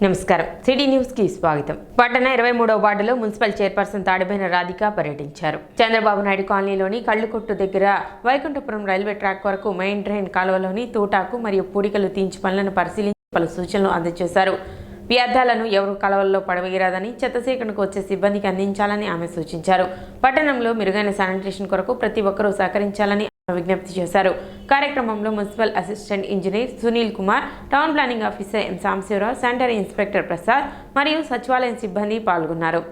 నమస్కారం city news కి స్వాగతం. పట్టణ 23వ వార్డులో మున్సిపల్ చైర్పర్సన్ తాడిబోయిన రాధిక పర్యటించారు. చంద్రబాబు నాయుడు కాలనీలోని కళ్ళుకొట్టు దగ్గర వైకుంఠపురం రైల్వే ట్రాక్ వరకు మెయిన్ డ్రైన్ కాలువలోని తూటాకు మరియు పూడికలు తీయించి పనులను పరిశీలించి పలు సూచనలు అందజేశారు. వ్యర్థాలను ఎవరు కాలువల్లో పడవేయరాదని, చెత్త సేకరణకు వచ్చే సిబ్బందికి అందించాలని ఆమె సూచించారు. పట్టణంలో మెరుగైన శానిటేషన్ కొరకు ప్రతి ఒక్కరూ సహకరించాలని విజ్ఞప్తి చేశారు. కార్యక్రమంలో municipal assistant engineer Sunil Kumar, town planning officer M Sambasivarao, sanitary inspector Prasad మరియు సచివాలయం సిబ్బంది పాల్గొన్నారు.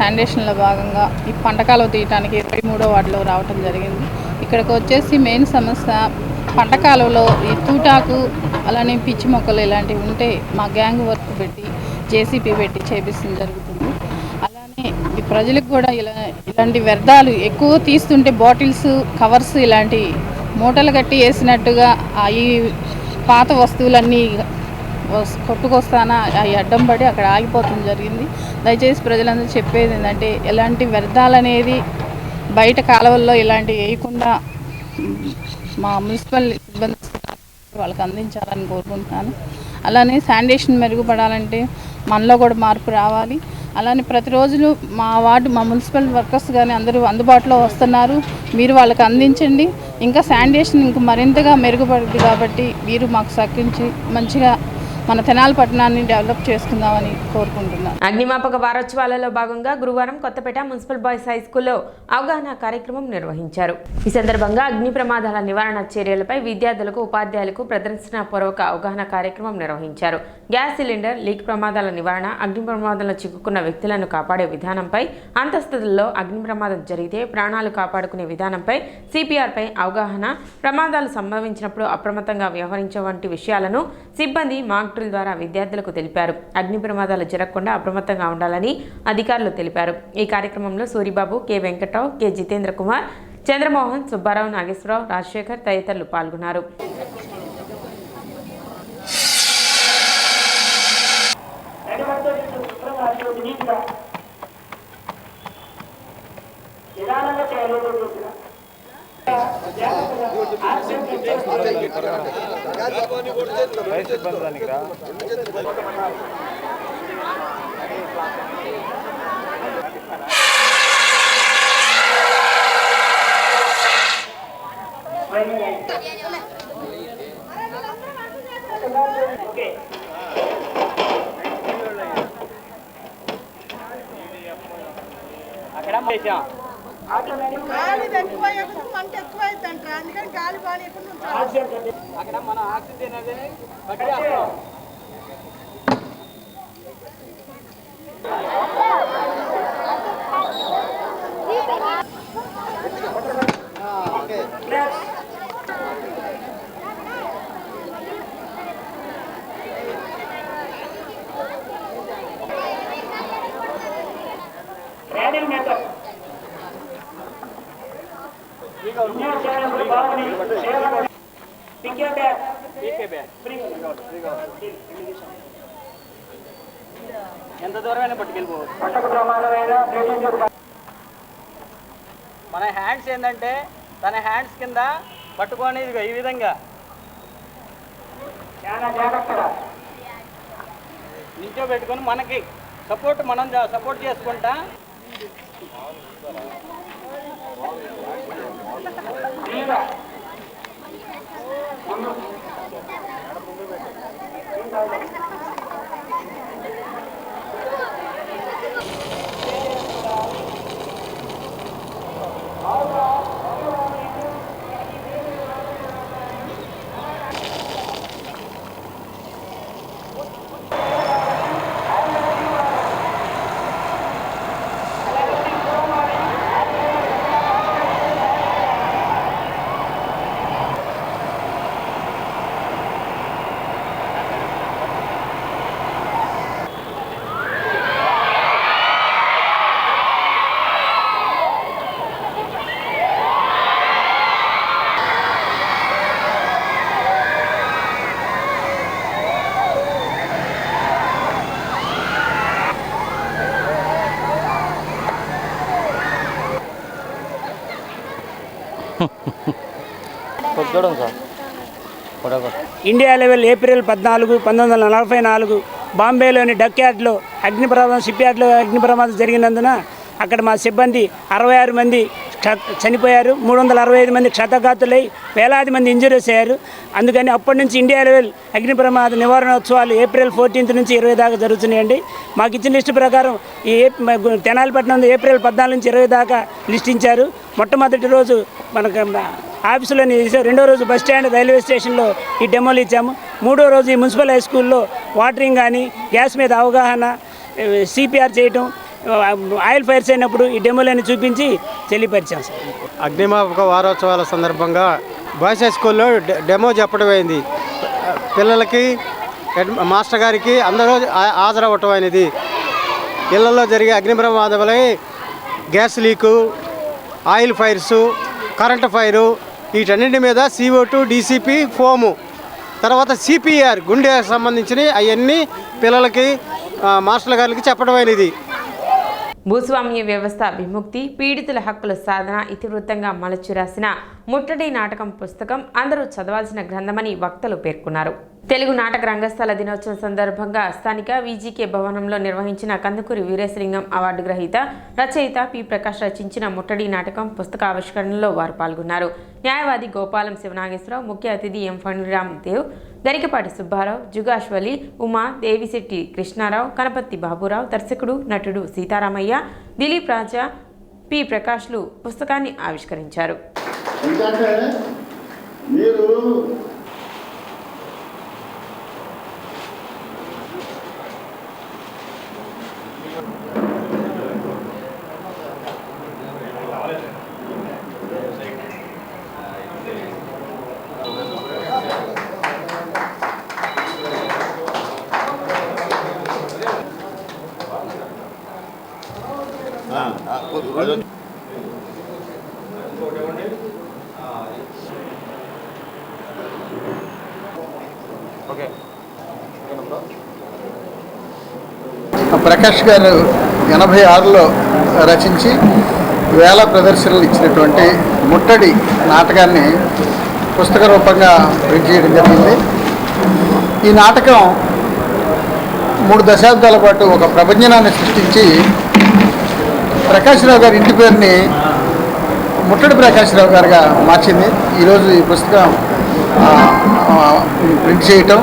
శానిటేషన్లో భాగంగా ఈ పంటకాలువ తీయటానికి 23వ వార్డులో రావటం జరిగింది. ఇక్కడికి వచ్చేసి మెయిన్ సమస్య పంటకాలువలో ఈ తూటాకు అలానే పిచ్చి మొక్కలు ఇలాంటివి ఉంటే మా గ్యాంగ్ వర్క్ పెట్టి జేసీపీ పెట్టి చేపిస్తుంది జరుగుతుంది. అలానే ఈ ప్రజలకు కూడా ఇలాంటి వ్యర్థాలు ఎక్కువ తీస్తుంటే బాటిల్స్, కవర్స్ ఇలాంటి మూటలు కట్టి వేసినట్టుగా ఈ పాత వస్తువులన్నీ కొట్టుకొస్తానా అవి అడ్డం పడి అక్కడ ఆగిపోతుంది జరిగింది. దయచేసి ప్రజలందరూ చెప్పేది ఏంటంటే ఎలాంటి వ్యర్థాలు అనేది బయట కాలువల్లో ఇలాంటివి వేయకుండా మా మున్సిపల్ సిబ్బంది వాళ్ళకి అందించాలని కోరుకుంటున్నాను. అలానే శానిటేషన్ మెరుగుపడాలంటే మనలో కూడా మార్పు రావాలి. అలానే ప్రతిరోజు మా మున్సిపల్ వర్కర్స్ కానీ అందరూ అందుబాటులో వస్తున్నారు. మీరు వాళ్ళకి అందించండి. ఇంకా శానిటేషన్ ఇంకా మరింతగా మెరుగుపడుతుంది కాబట్టి మీరు మాకు సహకరించి మంచిగా మన తెనాలి పట్టణాన్ని డెవలప్ చేసుకుందామని కోరుకుంటున్నాను. అగ్నిమాపక వారోత్సవాలలో భాగంగా గురువారం కొత్తపేట మున్సిపల్ బాయ్స్ హై స్కూల్లో అవగాహన కార్యక్రమం నిర్వహించారు. ఈ సందర్భంగా అగ్ని ప్రమాదాల నివారణ చర్యలపై విద్యార్థులకు, ఉపాధ్యాయులకు ప్రదర్శనపూర్వక అవగాహన కార్యక్రమం నిర్వహించారు. గ్యాస్ సిలిండర్ లీక్ ప్రమాదాల నివారణ, అగ్ని ప్రమాదంలో చిక్కుకున్న వ్యక్తులను కాపాడే విధానంపై, అంతస్తులలో అగ్ని ప్రమాదం జరిగితే ప్రాణాలు కాపాడుకునే విధానంపై, సిపిఆర్పై అవగాహన, ప్రమాదాలు సంభవించినప్పుడు అప్రమత్తంగా వ్యవహరించే వంటి విషయాలను సిబ్బంది మాక్ డ్రిల్ ద్వారా విద్యార్థులకు తెలిపారు. అగ్ని ప్రమాదాలు జరగకుండా అప్రమత్తంగా ఉండాలని అధికారులు తెలిపారు. ఈ కార్యక్రమంలో సూరిబాబు, కె వెంకట్రావు, కె జితేంద్ర కుమార్, చంద్రమోహన్, సుబ్బారావు, నాగేశ్వరరావు, రాజశేఖర్ తదితరులు పాల్గొన్నారు. గాలి ఎక్కువ మంట ఎక్కువ అవుతుంట, అందుకని గాలి బాగా అక్కడ మన ఆక్సిజన్ అనేది ఎంత దూరమైనా పట్టుకెళ్ళిపోవచ్చు. మన హ్యాండ్స్ ఏంటంటే తన హ్యాండ్స్ కింద పట్టుకొని ఈ విధంగా నించో పెట్టుకొని మనకి మనం సపోర్ట్ చేసుకుంటా ఇండియా లెవెల్ ఏప్రిల్ 14, 1944 బాంబేలోని డక్ యార్డ్లో షిప్ యార్డ్లో అగ్ని ప్రమాదం జరిగినందున అక్కడ మా సిబ్బంది 66 మంది చనిపోయారు, 365 మంది క్షతగాతులై వేలాది మంది ఇంజూరీస్ అయ్యారు. అందుకని అప్పటి నుంచి ఇండియా లెవెల్ అగ్ని ప్రమాద నివారణోత్సవాలు ఏప్రిల్ 14 నుంచి 20 దాకా జరుగుతున్నాయండి. మాకు ఇచ్చిన లిస్టు ప్రకారం ఈ తెనాలిపట్నం ఏప్రిల్ 14 నుంచి 20 దాకా లిస్ట్ ఇచ్చారు. మొట్టమొదటి రోజు మనకు ఆఫీసులోని, రెండో రోజు బస్ స్టాండ్, రైల్వే స్టేషన్లో ఈ డెమోలు ఇచ్చాము. మూడో రోజు ఈ మున్సిపల్ హై స్కూల్లో వాటరింగ్ కానీ, గ్యాస్ మీద అవగాహన, సిపిఆర్ చేయటం, ఆయిల్ ఫైర్స్ అయినప్పుడు ఈ డెమోలని చూపించి తెలియపరిచాం సార్. అగ్నిమాపక వారోత్సవాల సందర్భంగా బాయ్స్ హై స్కూల్లో డెమో చెప్పడం అయింది. పిల్లలకి, మాస్టర్ గారికి అందరూ హాజరవ్వటం అనేది. ఇళ్లలో జరిగే అగ్ని ప్రమాదాలై gas leak, oil fires, current fire, వీటన్నింటి మీద CO2, DCP, ఫోము, తర్వాత CPR గుండె సంబంధించినవి అవన్నీ పిల్లలకి, మాస్టర్ గారికి చెప్పడం అనేది. భూస్వామ్య వ్యవస్థ విముక్తి, పీడితుల హక్కుల సాధన ఇతివృత్తంగా మలచి రాసిన ముట్టడి నాటకం పుస్తకం అందరూ చదవాల్సిన గ్రంథమని వక్తలు పేర్కొన్నారు. తెలుగు నాటక రంగస్థల దినోత్సవం సందర్భంగా స్థానిక VGK భవనంలో నిర్వహించిన కందుకూరి వీరేశలింగం అవార్డు గ్రహీత రచయిత P. ప్రకాష్ రచించిన ముట్టడి నాటకం పుస్తక ఆవిష్కరణలో వారు పాల్గొన్నారు. న్యాయవాది గోపాలం శివనాగేశ్వరరావు, ముఖ్య అతిథి M. ఫణిరామ్ దేవ్, గరికపాటి సుబ్బారావు, జుగాశ్వలి, ఉమా, దేవిశెట్టి కృష్ణారావు, కనపత్తి బాబురావు, దర్శకుడు, నటుడు సీతారామయ్య, దిలీప్ రాజా, P. ప్రకాష్లు పుస్తకాన్ని ఆవిష్కరించారు. ప్రకాష్ గారు 86లో రచించి వేల ప్రదర్శనలు ఇచ్చినటువంటి ముట్టడి నాటకాన్ని పుస్తక రూపంగా ప్రింట్ చేయడం జరిగింది. ఈ నాటకం 3 దశాబ్దాల పాటు ఒక ప్రభంజనాన్ని సృష్టించి ప్రకాశ్రావు గారి ఇంటి పేరుని ముట్టడి ప్రకాశ్రావు గారుగా మార్చింది. ఈరోజు ఈ పుస్తకం ప్రింట్ చేయటం,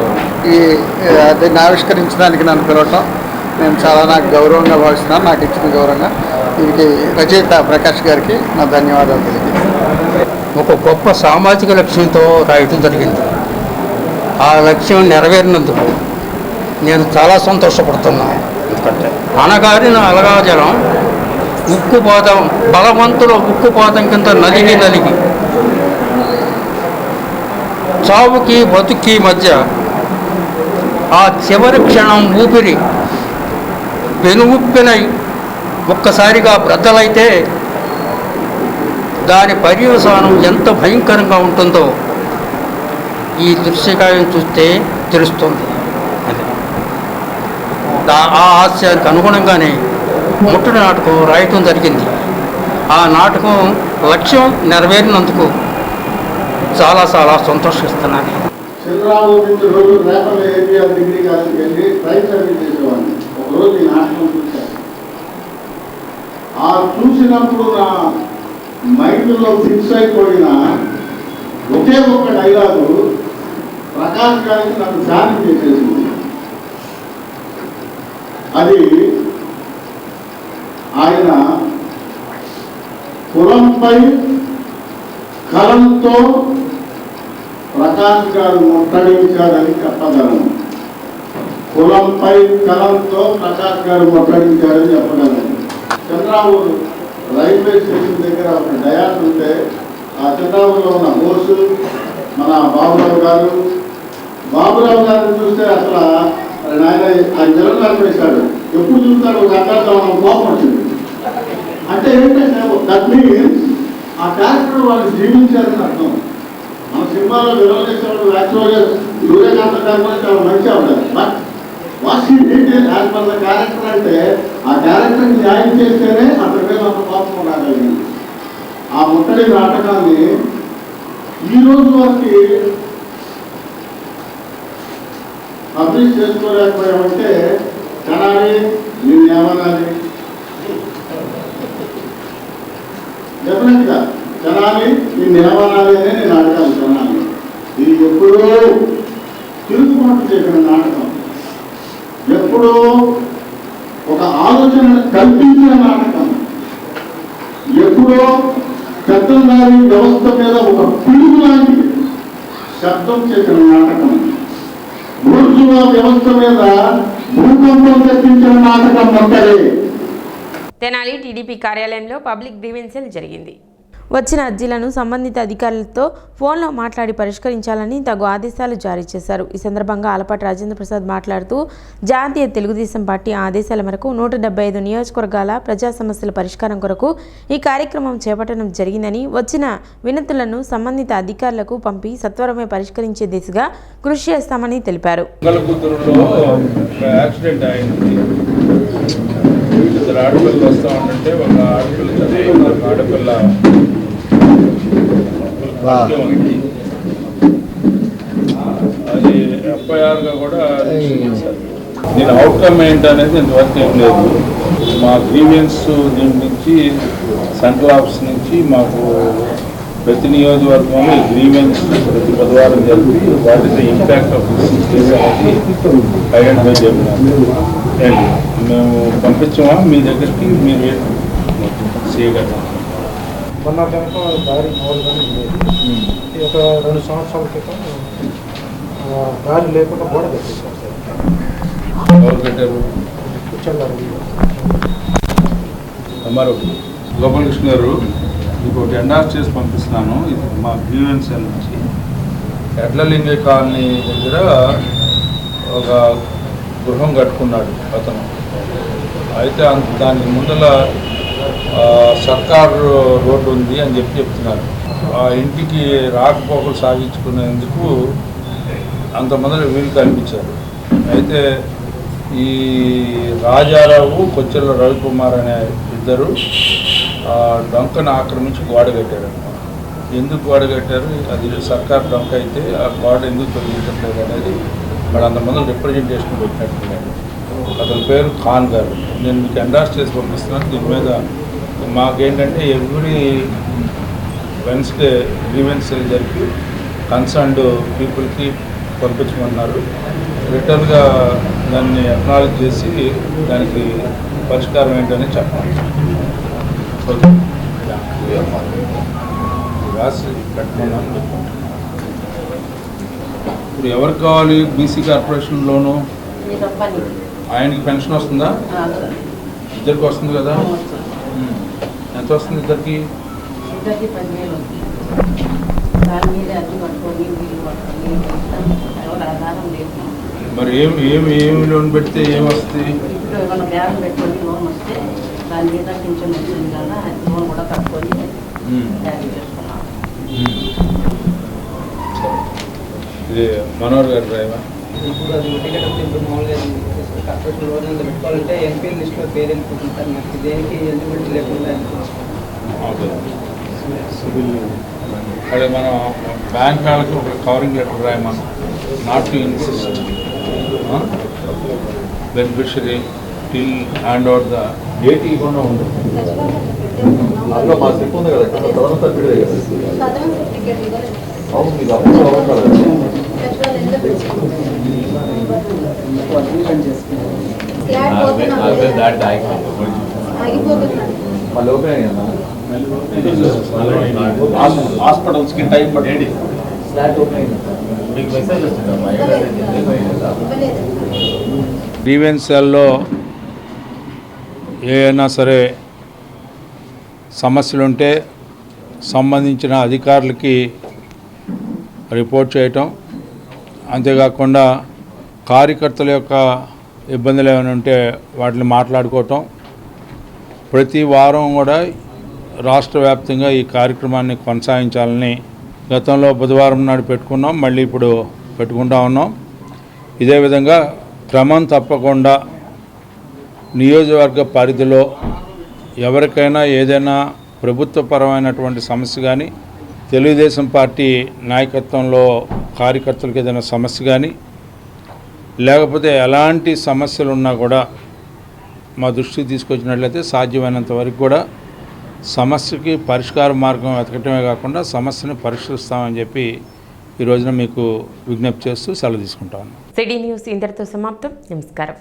దీన్ని ఆవిష్కరించడానికి నన్ను పిలవటం నేను నాకు గౌరవంగా భావిస్తున్నాను. నాకు ఇచ్చిన గౌరవంగా దీనికి రచయిత ప్రకాష్ గారికి నా ధన్యవాదాలు తెలియజేస్తాను. ఒక గొప్ప సామాజిక లక్ష్యంతో రాయటం జరిగింది. ఆ లక్ష్యం నెరవేరినందుకు నేను చాలా సంతోషపడుతున్నాను. ఎందుకంటే అనగారిన అలగాజలం ఉక్కుపాతం, బలవంతుల ఉక్కుపాతం కింద నలిగి చావుకి బతుకి మధ్య ఆ చివరి క్షణం ఊపిరి పెనుముప్పినై ఒక్కసారిగా బ్రద్దలైతే దాని పర్యవసానం ఎంత భయంకరంగా ఉంటుందో ఈ దృశ్యకావ్యం చూస్తే తెలుస్తుంది. ఆ హాస్యానికి అనుగుణంగానే ముట్టడి నాటకం రాయటం జరిగింది. ఆ నాటకం లక్ష్యం నెరవేరినందుకు చాలా చాలా సంతోషిస్తున్నాను. చంద్రబాబు నుంచి రోజు రేపల్ ఏరియా డిగ్రీ కాలేజీకి వెళ్ళి ట్రైన్ సర్వీస్ చేసేవాడిని. ఒకరోజు ఈ నాటకం చూశాను. ఆ చూసినప్పుడు నా మైండ్లో ఫిక్స్ అయిపోయిన ఒకే ఒక్క డైలాగు ప్రకాష్ గారికి నన్ను ధ్యానం చేసేసింది. అది ఆయన కులంపై కలంతో ప్రకాష్ గారు ముట్టడించాడని చెప్పగలను. కులంపై కలంతో ప్రకాష్ గారు ముట్టడించాడని చెప్పగలను. చంద్రావూరు రైల్వే స్టేషన్ దగ్గర ఒక డయాస్ ఉంటే ఆ చంద్రావూరులో ఉన్న బోసు, మన బాబురావు గారిని చూస్తే అసలు ఆయన జనం వేశాడు. ఎప్పుడు చూస్తాడు ఒక అర్థంలో మనం కోపం వచ్చింది. అంటే ఏంటంటే దట్ మీన్స్ ఆ క్యారెక్టర్ వాళ్ళు జీవించారని అర్థం. మన సినిమాలో విలువ చేసేవాడు యాక్చువల్గా సూర్యకాంత గారు కూడా చాలా మంచి అవుతారు. But what he did as per the character అంటే ఆ క్యారెక్టర్ని న్యాయం చేస్తేనే అతని మీద అంత కోపం రాగలిగింది. ఆ ముట్టడి నాటకాన్ని ఈ రోజు వరకు అభివృద్ధి చేసుకోలేకపోయామంటే జనాన్ని నేనేమనాలి? డెఫినెట్గా జనాన్ని నేనేమనాలి అని నేను అడగాలి. జనాన్ని ఇది ఎప్పుడో తిరుగుబాటు చేసిన నాటకం, ఎప్పుడో ఒక ఆలోచన కల్పించిన నాటకం, ఎప్పుడో పెద్దదారి వ్యవస్థ మీద ఒక పిడుగు లాంటి శబ్దం చేసిన నాటకం, బూర్జువా వ్యవస్థ మీద భూకంపం తెప్పించిన నాటకం ఒక్కడే. తెనాలి టీడీపీ కార్యాలయంలో పబ్లిక్ గ్రీవెన్సెల్ జరిగింది. వచ్చిన అర్జీలను సంబంధిత అధికారులతో ఫోన్లో మాట్లాడి పరిష్కరించాలని తగు ఆదేశాలు జారీ చేశారు. ఈ సందర్భంగా ఆలపాటి రాజేంద్ర ప్రసాద్ మాట్లాడుతూ జాతీయ తెలుగుదేశం పార్టీ ఆదేశాల మేరకు 175 నియోజకవర్గాల ప్రజా సమస్యల పరిష్కారం కొరకు ఈ కార్యక్రమం చేపట్టడం జరిగిందని, వచ్చిన వినతులను సంబంధిత అధికారులకు పంపి సత్వరమే పరిష్కరించే దిశగా కృషి చేస్తామని తెలిపారు. ఆడపిల్లలు వస్తూ ఉంటే ఒక ఆడపిల్ల చదివి ఒక ఆడపిల్ల అది ఎఫ్ఐఆర్గా కూడా దీని అవుట్కమ్ ఏంటనేది ఇంతవరకు ఏం లేదు. మా గ్రీవియన్స్ దీని నుంచి సెంట్రల్ ఆఫీస్ నుంచి మాకు ప్రతి నియోజకవర్గంలో గ్రీవియన్స్ ప్రతి బుధవారం జరిపి what is the impact of this case అనేది ఐడెంటిఫై చేయడం మేము పంపించామా మీ దగ్గరికి, మీరు చేయగలరా? మొన్న కనుక దారి మామూలుగానే ఉండేది. ఒక 2 సంవత్సరాల క్రితం దారి లేకుండా గోడ కట్టేసారు సార్. ఎవరు పెట్టారు? మరో గోపాలకృష్ణ గారు, ఇంకోటి ఎండార్స్ చేసి పంపిస్తున్నాను. ఇది మా గ్రీవెన్స్ నుంచి ఎడ్లలింగ కాలనీ దగ్గర ఒక గృహం కట్టుకున్నాడు అతను. అయితే దానికి ముందల సర్కార్ రోడ్డు ఉంది అని చెప్తున్నారు. ఆ ఇంటికి రాకపోకలు సాగించుకునేందుకు అంత మొదలు వీలు కల్పించారు. అయితే ఈ రాజారావు, కొచ్చెల రవికుమార్ అనే ఇద్దరు డొంకను ఆక్రమించి గోడ కట్టారన్నమాట. ఎందుకు గోడ కట్టారు? అది సర్కార్ డొంక అయితే ఆ గోడ ఎందుకు తొలగించట్లేదు అనేది వాడు అంతమంది రిప్రజెంటేషన్ పెట్టినట్టున్నాడు. అతని పేరు ఖాన్ గారు. నేను మీకు ఎండార్స్ చేసి పంపిస్తున్నాను. దీని మీద మాకేంటంటే ఎవ్రీ వెన్స్డే గ్రీవెన్స్ జరిపి కన్సర్న్డ్ పీపుల్కి పంపించమన్నారు. రిటర్న్గా దాన్ని అక్నాలెడ్జ్ చేసి దానికి పరిష్కారం ఏంటని చెప్పాలి. ఓకే, రాసి కట్టుకున్నాను. ఇప్పుడు ఎవరికి కావాలి? బీసీ కార్పొరేషన్ లోను. ఆయనకి పెన్షన్ వస్తుందా? ఇద్దరికి వస్తుంది కదా. ఎంత వస్తుంది ఇద్దరికి? మరి ఏమి లోన్ పెడితే ఏమొస్తుంది? ఇది మనోహర్ గారు డ్రైవర్. ఇప్పుడు అది ఇప్పుడు మామూలుగా కార్పొరేషన్ లోన్ అంతా పెట్టుకోవాలంటే ఎంపీ లిస్ట్లో పేరు వెళ్ళిపోతుంది సార్. మనకి దేనికి ఎలిజిబిలిటీ లేకుండా అదే మనం బ్యాంక్ వాళ్ళకి ఒక కవరింగ్ లెటర్ రాయమని, not to insist beneficiary till hand out the date ఇవ్వకుండా ఉంటుంది. అందులో మా స్లిప్ ఉంది కదా, సదరన్ సర్టిఫికేట్ అవును మీకు అప్పుడు మళ్ళీ ఓపెన్ అయ్యిందా? హాస్పిటల్స్కి టైం పట్టండి. గ్రీవెన్స్ సెల్లో ఏమైనా సరే సమస్యలుంటే సంబంధించిన అధికారులకి రిపోర్ట్ చేయటం, అంతేకాకుండా కార్యకర్తల యొక్క ఇబ్బందులు ఏమైనా ఉంటే వాటిని మాట్లాడుకోవటం. ప్రతి వారం కూడా రాష్ట్ర వ్యాప్తంగా ఈ కార్యక్రమాన్ని కొనసాగించాలని గతంలో బుధవారం నాడు పెట్టుకున్నాం, మళ్ళీ ఇప్పుడు పెట్టుకుంటా ఉన్నాం. ఇదే విధంగా క్రమం తప్పకుండా నియోజకవర్గ పరిధిలో ఎవరికైనా ఏదైనా ప్రభుత్వపరమైనటువంటి సమస్య కానీ తెలుగుదేశం పార్టీ నాయకత్వంలో కార్యకర్తలకు ఏదైనా సమస్య కానీ లేకపోతే ఎలాంటి సమస్యలు ఉన్నా కూడా మా దృష్టికి తీసుకొచ్చినట్లయితే సాధ్యమైనంత వరకు కూడా సమస్యకి పరిష్కార మార్గం వెతకటమే కాకుండా సమస్యను పరిష్కరిస్తామని చెప్పి ఈ రోజున మీకు విజ్ఞప్తి చేస్తూ సెలవు తీసుకుంటాను. సిటీ న్యూస్ ఇంతటితో సమాప్తం. నమస్కారం.